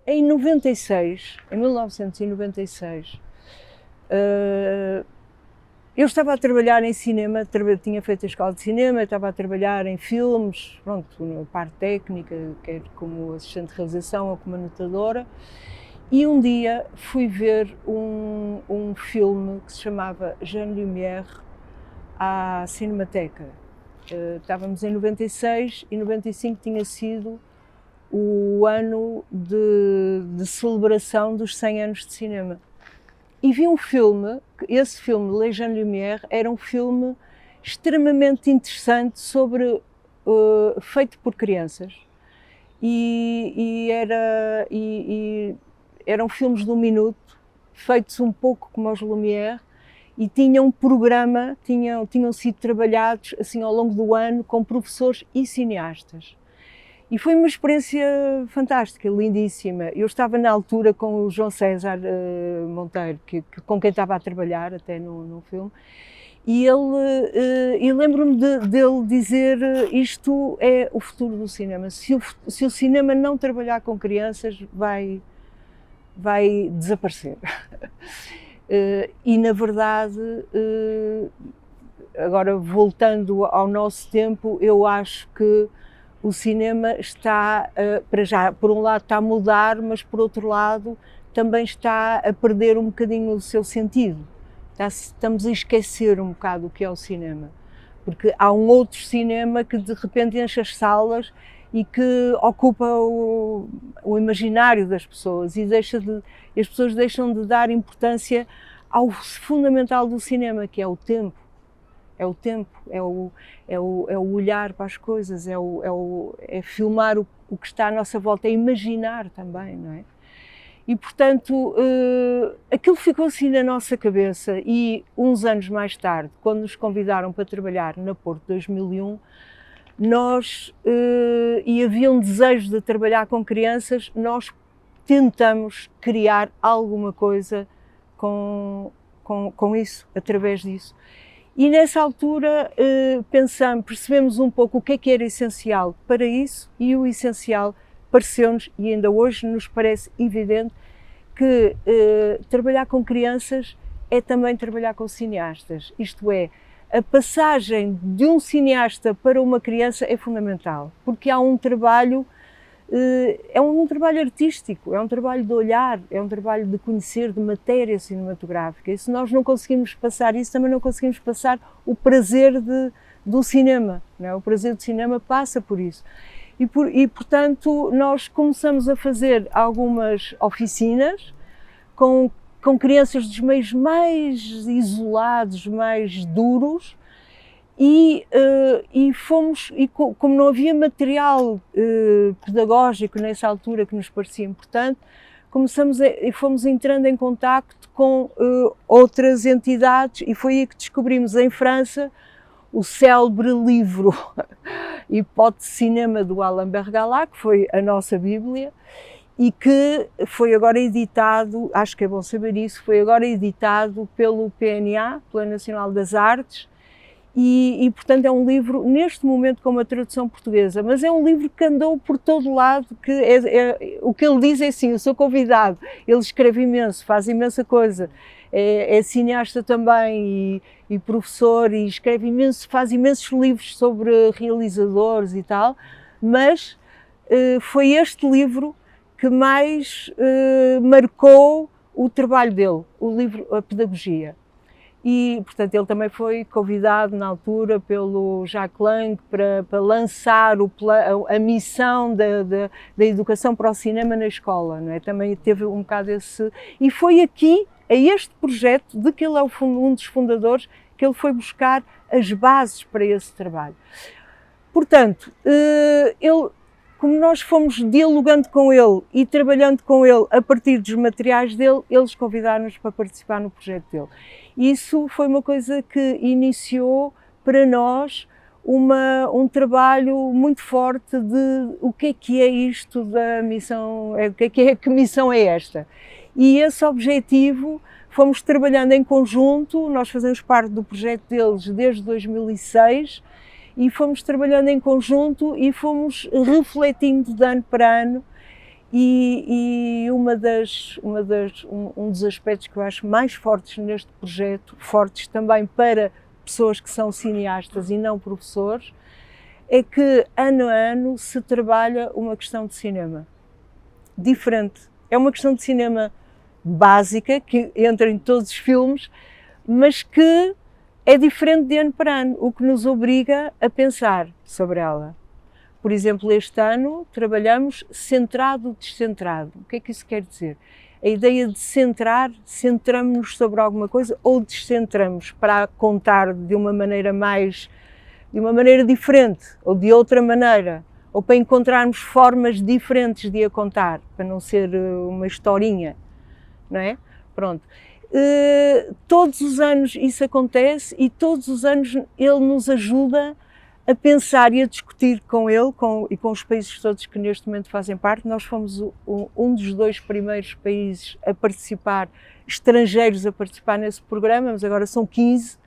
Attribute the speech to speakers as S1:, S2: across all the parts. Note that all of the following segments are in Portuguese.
S1: Em 96, em 1996, eu estava a trabalhar em cinema, tinha feito a escola de cinema, estava a trabalhar em filmes, pronto, na parte técnica, quer como assistente de realização ou como anotadora, e um dia fui ver um filme que se chamava Jean Lumière à Cinemateca. Estávamos em 96 e 95 tinha sido o ano de celebração dos 100 anos de cinema. E vi um filme, esse filme, Les Jean Lumière, era um filme extremamente interessante feito por crianças. Eram filmes de 1 minuto, feitos um pouco como os Lumière, e tinham um programa, tinham sido trabalhados assim ao longo do ano com professores e cineastas. E foi uma experiência fantástica, lindíssima. Eu estava na altura com o João César Monteiro, com quem estava a trabalhar até no filme, e lembro-me dele dizer: isto é o futuro do cinema. Se o cinema não trabalhar com crianças, vai desaparecer. E na verdade, agora voltando ao nosso tempo, eu acho que o cinema está, para já, por um lado está a mudar, mas por outro lado também está a perder um bocadinho o seu sentido. Estamos a esquecer um bocado o que é o cinema, porque há um outro cinema que de repente enche as salas e que ocupa o imaginário das pessoas e as pessoas deixam de dar importância ao fundamental do cinema, que é o tempo. É o tempo, é o olhar para as coisas, é filmar o que está à nossa volta, é imaginar também, não é? E, portanto, aquilo ficou assim na nossa cabeça e uns anos mais tarde, quando nos convidaram para trabalhar na Porto 2001, e havia um desejo de trabalhar com crianças, nós tentamos criar alguma coisa com isso, através disso. E nessa altura percebemos um pouco o que era essencial para isso, e o essencial pareceu-nos, e ainda hoje nos parece evidente, que trabalhar com crianças é também trabalhar com cineastas. Isto é, a passagem de um cineasta para uma criança é fundamental, porque há um trabalho, é um trabalho artístico, é um trabalho de olhar, é um trabalho de conhecer, de matéria cinematográfica. E se nós não conseguimos passar isso, também não conseguimos passar o prazer do cinema, não é? O prazer do cinema passa por isso. E, portanto, nós começamos a fazer algumas oficinas com crianças dos meios mais isolados, mais duros, como não havia material pedagógico nessa altura que nos parecia importante, fomos entrando em contacto com outras entidades, e foi aí que descobrimos em França o célebre livro Hipótese de Cinema, do Alain Bergalat, que foi a nossa Bíblia, e que foi agora editado, acho que é bom saber isso, foi agora editado pelo PNA, Plano Nacional das Artes, e portanto é um livro, neste momento, com uma tradução portuguesa, mas é um livro que andou por todo lado, o que ele diz é assim: eu sou convidado, ele escreve imenso, faz imensa coisa, é cineasta também e professor, e escreve imenso, faz imensos livros sobre realizadores e tal, mas foi este livro que mais marcou o trabalho dele, o livro A Pedagogia. E, portanto, ele também foi convidado na altura pelo Jacques Lang para lançar a missão da educação para o cinema na escola, não é? Também teve um bocado esse... E foi aqui, a este projeto, de que ele é um dos fundadores, que ele foi buscar as bases para esse trabalho. Portanto, como nós fomos dialogando com ele e trabalhando com ele a partir dos materiais dele, eles convidaram-nos para participar no projeto dele. Isso foi uma coisa que iniciou para nós um trabalho muito forte de o que é isto da missão, que missão é esta. E esse objetivo fomos trabalhando em conjunto, nós fazemos parte do projeto deles desde 2006, e fomos trabalhando em conjunto e fomos refletindo de ano para ano, E um dos aspectos que eu acho mais fortes neste projeto, fortes também para pessoas que são cineastas e não professores, é que ano a ano se trabalha uma questão de cinema diferente. É uma questão de cinema básica, que entra em todos os filmes, mas que é diferente de ano para ano, o que nos obriga a pensar sobre ela. Por exemplo, este ano trabalhamos centrado-descentrado. O que é que isso quer dizer? A ideia de centrar, centramos-nos sobre alguma coisa ou descentramos para contar de uma maneira diferente ou de outra maneira, ou para encontrarmos formas diferentes de a contar, para não ser uma historinha, não é? Pronto. Todos os anos isso acontece e todos os anos ele nos ajuda a pensar e a discutir com ele e com os países todos que neste momento fazem parte. Nós fomos um dos 2 primeiros países a participar, estrangeiros a participar nesse programa, mas agora são 15.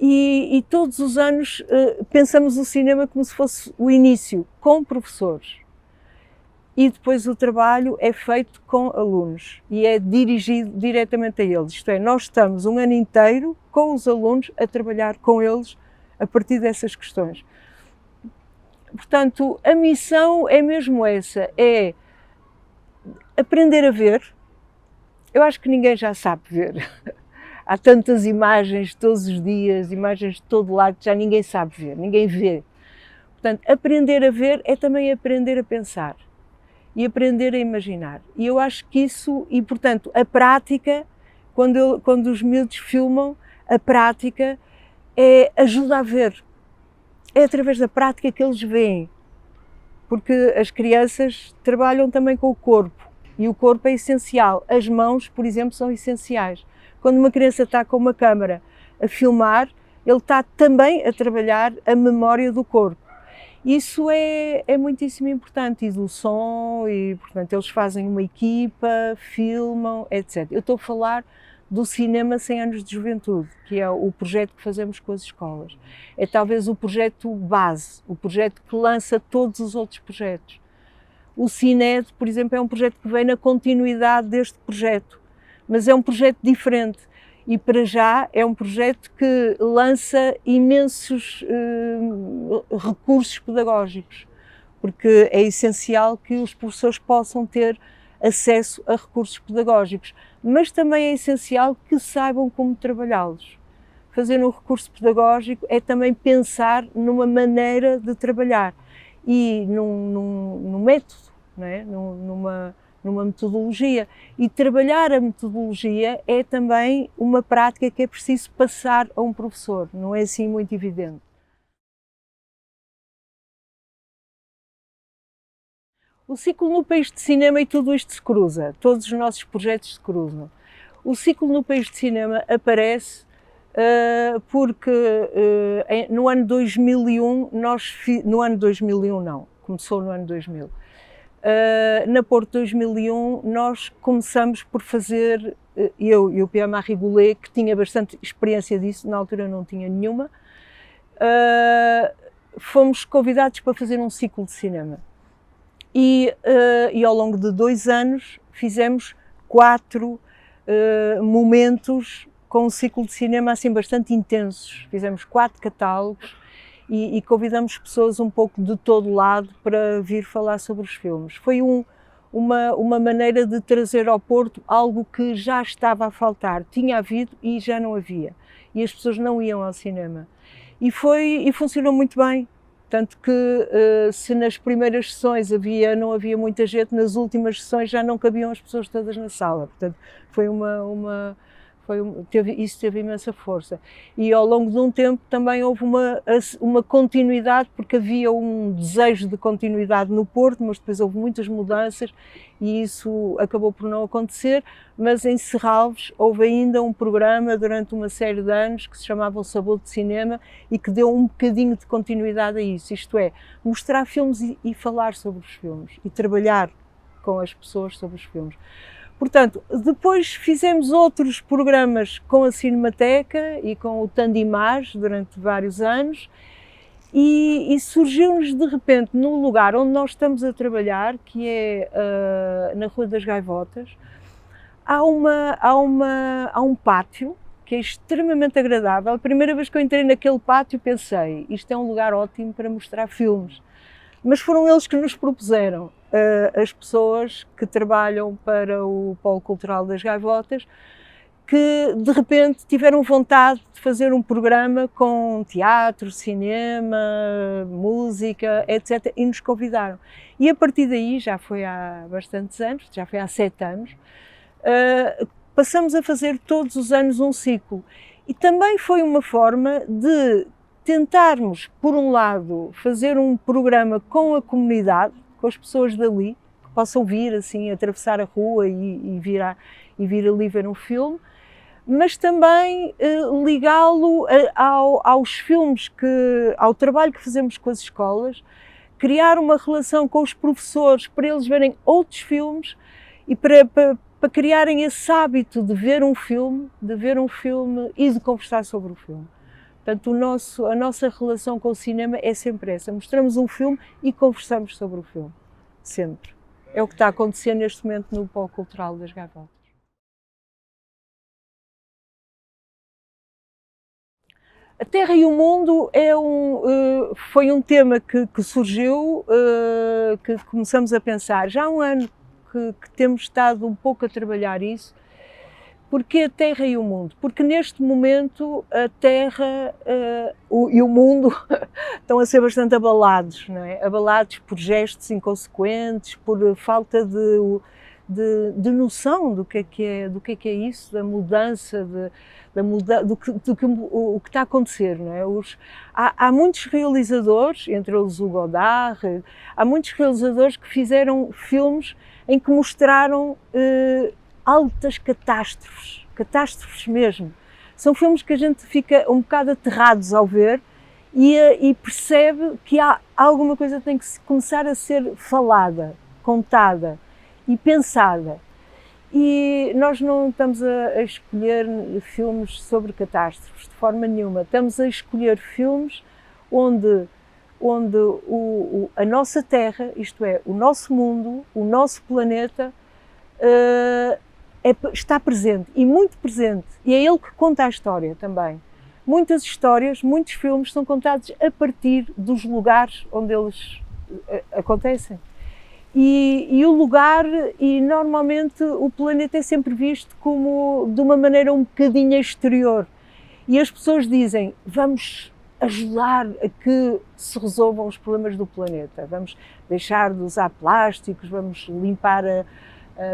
S1: E todos os anos pensamos o cinema como se fosse o início, com professores. E depois o trabalho é feito com alunos e é dirigido diretamente a eles. Isto é, nós estamos um ano inteiro com os alunos a trabalhar com eles a partir dessas questões. Portanto, a missão é mesmo essa, é aprender a ver. Eu acho que ninguém já sabe ver. Há tantas imagens todos os dias, imagens de todo lado, que já ninguém sabe ver, ninguém vê. Portanto, aprender a ver é também aprender a pensar e aprender a imaginar. E eu acho que isso, e portanto, a prática, quando os miúdos filmam, a prática ajuda a ver. É através da prática que eles veem. Porque as crianças trabalham também com o corpo e o corpo é essencial. As mãos, por exemplo, são essenciais. Quando uma criança está com uma câmara a filmar, ele está também a trabalhar a memória do corpo. Isso é muitíssimo importante, e do som, e portanto eles fazem uma equipa, filmam, etc. Eu estou a falar do Cinema 100 anos de Juventude, que é o projeto que fazemos com as escolas. É talvez o projeto base, o projeto que lança todos os outros projetos. O CINED, por exemplo, é um projeto que vem na continuidade deste projeto, mas é um projeto diferente e para já é um projeto que lança imensos recursos pedagógicos, porque é essencial que os professores possam ter acesso a recursos pedagógicos, mas também é essencial que saibam como trabalhá-los. Fazer um recurso pedagógico é também pensar numa maneira de trabalhar e num método, não é? numa metodologia. E trabalhar a metodologia é também uma prática que é preciso passar a um professor, não é assim muito evidente. O ciclo no País de Cinema, e tudo isto se cruza, todos os nossos projetos se cruzam. O ciclo no País de Cinema aparece porque no ano 2001, no ano 2001 não, começou no ano 2000. Na Porto 2001 nós começamos por fazer, eu e o Pierre-Marie Goulet, que tinha bastante experiência disso, na altura não tinha nenhuma, fomos convidados para fazer um ciclo de cinema. E ao longo de 2 anos fizemos 4 momentos com um ciclo de cinema assim bastante intensos. Fizemos 4 catálogos e convidamos pessoas um pouco de todo lado para vir falar sobre os filmes. Foi uma maneira de trazer ao Porto algo que já estava a faltar. Tinha havido e já não havia. E as pessoas não iam ao cinema. E funcionou muito bem. Tanto que se nas primeiras sessões não havia muita gente, nas últimas sessões já não cabiam as pessoas todas na sala. Portanto, isso teve imensa força. E ao longo de um tempo também houve uma continuidade, porque havia um desejo de continuidade no Porto, mas depois houve muitas mudanças e isso acabou por não acontecer. Mas em Serralves houve ainda um programa durante uma série de anos que se chamava O Sabor de Cinema e que deu um bocadinho de continuidade a isso, isto é, mostrar filmes e falar sobre os filmes e trabalhar com as pessoas sobre os filmes. Portanto, depois fizemos outros programas com a Cinemateca e com o Tandimage durante vários anos E surgiu-nos de repente no lugar onde nós estamos a trabalhar, que é na Rua das Gaivotas, há um pátio que é extremamente agradável. A primeira vez que eu entrei naquele pátio pensei, isto é um lugar ótimo para mostrar filmes. Mas foram eles que nos propuseram, as pessoas que trabalham para o Polo Cultural das Gaivotas, que de repente tiveram vontade de fazer um programa com teatro, cinema, música, etc. e nos convidaram. E a partir daí, já foi há bastantes anos, já foi há 7 anos, passamos a fazer todos os anos um ciclo. E também foi uma forma de tentarmos, por um lado, fazer um programa com a comunidade, com as pessoas dali, que possam vir assim, atravessar a rua e vir ali ver um filme, mas também ligá-lo aos filmes, ao trabalho que fazemos com as escolas, criar uma relação com os professores para eles verem outros filmes e para criarem esse hábito de ver um filme e de conversar sobre o filme. Portanto, a nossa relação com o cinema é sempre essa. Mostramos um filme e conversamos sobre o filme. Sempre. É o que está a acontecer neste momento no Polo Cultural das Gaivotas. A Terra e o Mundo foi um tema que surgiu, que começamos a pensar. Já há um ano que temos estado um pouco a trabalhar isso. Porquê a Terra e o Mundo? Porque neste momento a Terra e o mundo estão a ser bastante abalados, não é? Abalados por gestos inconsequentes, por falta de noção do que é isso, da mudança, do que está a acontecer, não é? Há muitos realizadores, entre eles o Godard, há muitos realizadores que fizeram filmes em que mostraram altas catástrofes mesmo. São filmes que a gente fica um bocado aterrados ao ver e percebe que há alguma coisa que tem que começar a ser falada, contada e pensada. E nós não estamos a escolher filmes sobre catástrofes de forma nenhuma. Estamos a escolher filmes onde a nossa Terra, isto é, o nosso mundo, o nosso planeta, está presente, e muito presente, e é ele que conta a história também. Muitas histórias, muitos filmes são contados a partir dos lugares onde eles acontecem. E o lugar, e normalmente o planeta é sempre visto como de uma maneira um bocadinho exterior. E as pessoas dizem, vamos ajudar a que se resolvam os problemas do planeta, vamos deixar de usar plásticos, vamos limpar a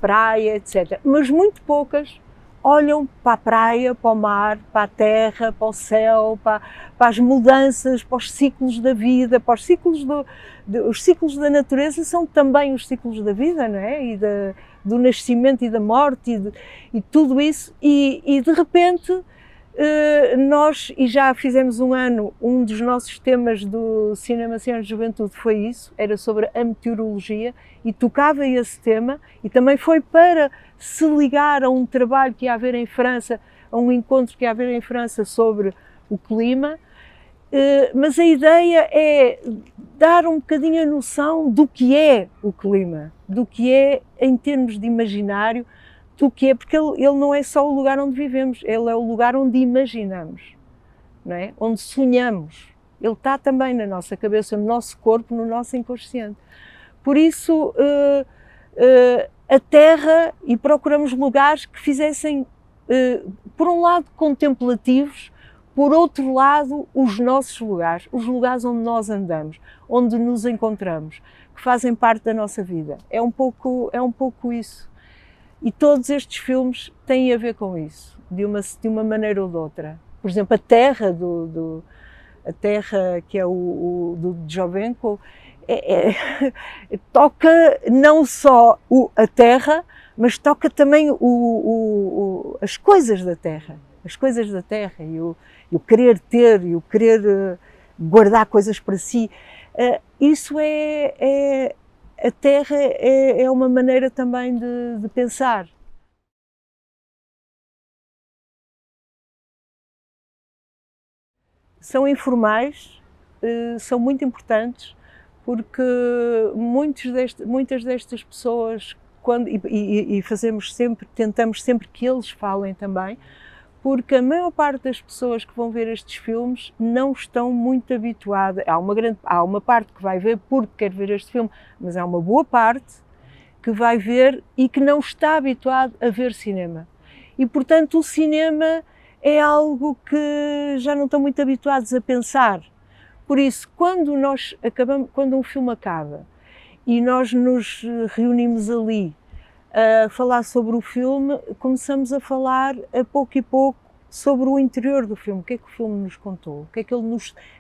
S1: praia, etc. Mas muito poucas olham para a praia, para o mar, para a terra, para o céu, para as mudanças, para os ciclos da vida, para os ciclos os ciclos da natureza são também os ciclos da vida, não é? E do nascimento e da morte e tudo isso. E de repente nós, e já fizemos um dos nossos temas do Cinema, Ciência e Juventude foi isso, era sobre a meteorologia e tocava esse tema e também foi para se ligar a um trabalho que ia haver em França, a um encontro que ia haver em França sobre o clima, mas a ideia é dar um bocadinho a noção do que é o clima, do que é em termos de imaginário, do que é, porque ele não é só o lugar onde vivemos, ele é o lugar onde imaginamos, não é? Onde sonhamos. Ele está também na nossa cabeça, no nosso corpo, no nosso inconsciente. Por isso, a Terra, e procuramos lugares que fizessem, por um lado, contemplativos, por outro lado, os nossos lugares, os lugares onde nós andamos, onde nos encontramos, que fazem parte da nossa vida. É um pouco isso. E todos estes filmes têm a ver com isso, de uma maneira ou de outra. Por exemplo, a Terra, a Terra que é do Djovenko, toca não só a Terra, mas toca também as coisas da Terra. As coisas da Terra e o querer ter e o querer guardar coisas para si. Isso a Terra é uma maneira também de pensar. São informais, são muito importantes, porque muitas destas pessoas, fazemos sempre, tentamos sempre que eles falem também, porque a maior parte das pessoas que vão ver estes filmes não estão muito habituadas. Há uma parte que vai ver porque quer ver este filme, mas há uma boa parte que vai ver e que não está habituado a ver cinema. E, portanto, o cinema é algo que já não estão muito habituados a pensar. Por isso, quando um filme acaba e nós nos reunimos ali a falar sobre o filme, começamos a falar a pouco e pouco sobre o interior do filme, o que é que o filme nos contou,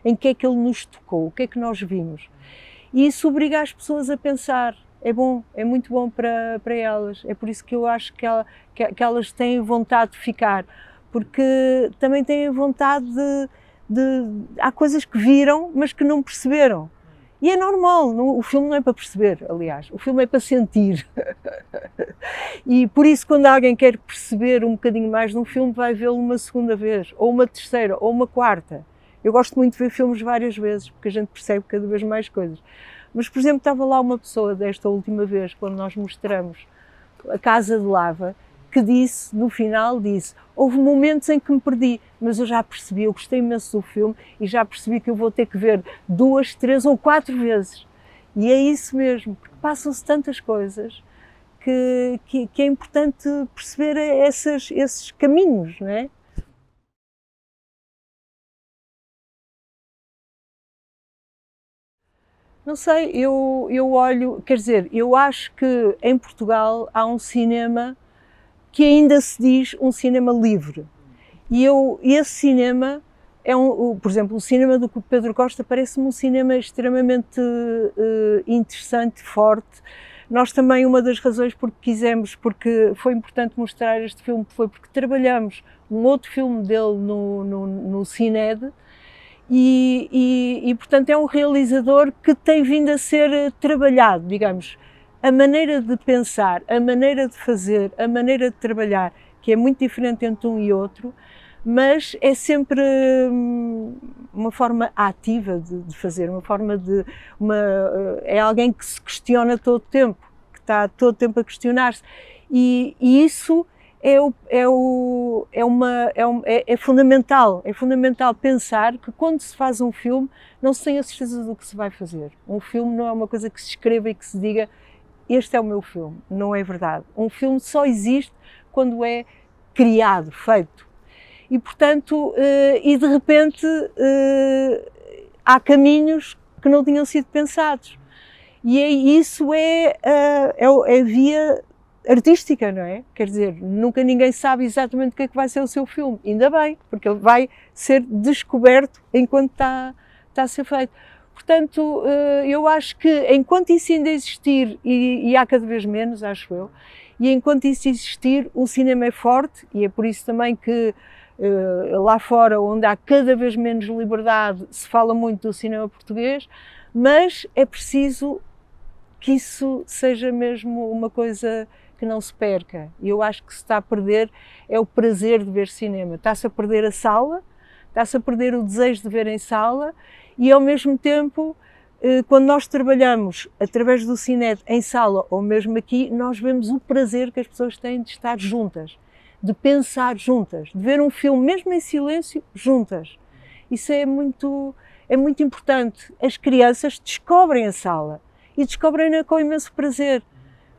S1: em que é que ele nos tocou, o que é que nós vimos. E isso obriga as pessoas a pensar. É bom, é muito bom para elas. É por isso que eu acho que elas têm vontade de ficar, porque também têm vontade há coisas que viram, mas que não perceberam. E é normal, o filme não é para perceber, aliás, o filme é para sentir. E por isso, quando alguém quer perceber um bocadinho mais de um filme, vai vê-lo uma segunda vez, ou uma terceira, ou uma quarta. Eu gosto muito de ver filmes várias vezes, porque a gente percebe cada vez mais coisas. Mas, por exemplo, estava lá uma pessoa desta última vez, quando nós mostramos A Casa de Lava, que no final disse, houve momentos em que me perdi, mas eu já percebi, eu gostei imenso do filme e já percebi que eu vou ter que ver 2, 3 ou 4 vezes. E é isso mesmo, porque passam-se tantas coisas que é importante perceber esses caminhos, não é? Não sei, eu olho, quer dizer, eu acho que em Portugal há um cinema que ainda se diz um cinema livre. E esse cinema por exemplo, o cinema do Pedro Costa parece-me um cinema extremamente interessante, forte. Nós também, uma das razões porque foi importante mostrar este filme, foi porque trabalhamos um outro filme dele no Cined, e portanto é um realizador que tem vindo a ser trabalhado, digamos, a maneira de pensar, a maneira de fazer, a maneira de trabalhar, que é muito diferente entre um e outro, mas é sempre uma forma ativa de fazer, é alguém que se questiona todo o tempo, que está todo o tempo a questionar-se, e isso é fundamental pensar que quando se faz um filme não se tem a certeza do que se vai fazer. Um filme não é uma coisa que se escreva e que se diga este é o meu filme, não é verdade. Um filme só existe quando é criado, feito. E portanto, e de repente há caminhos que não tinham sido pensados. E isso é a via artística, não é? Quer dizer, nunca ninguém sabe exatamente o que é que vai ser o seu filme. Ainda bem, porque ele vai ser descoberto enquanto está a ser feito. Portanto, eu acho que enquanto isso ainda existir, e há cada vez menos, acho eu, e enquanto isso existir, o cinema é forte, e é por isso também que lá fora, onde há cada vez menos liberdade, se fala muito do cinema português, mas é preciso que isso seja mesmo uma coisa que não se perca. E eu acho que se está a perder é o prazer de ver cinema. Está-se a perder a sala, está-se a perder o desejo de ver em sala, e ao mesmo tempo, quando nós trabalhamos através do Cined em sala ou mesmo aqui, nós vemos o prazer que as pessoas têm de estar juntas, de pensar juntas, de ver um filme mesmo em silêncio juntas. Isso é muito importante. As crianças descobrem a sala e descobrem-na com imenso prazer.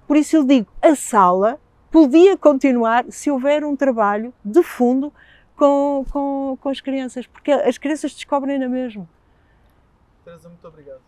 S1: Por isso eu digo, a sala podia continuar se houver um trabalho de fundo com as crianças, porque as crianças descobrem-na mesmo.
S2: Teresa, muito obrigado.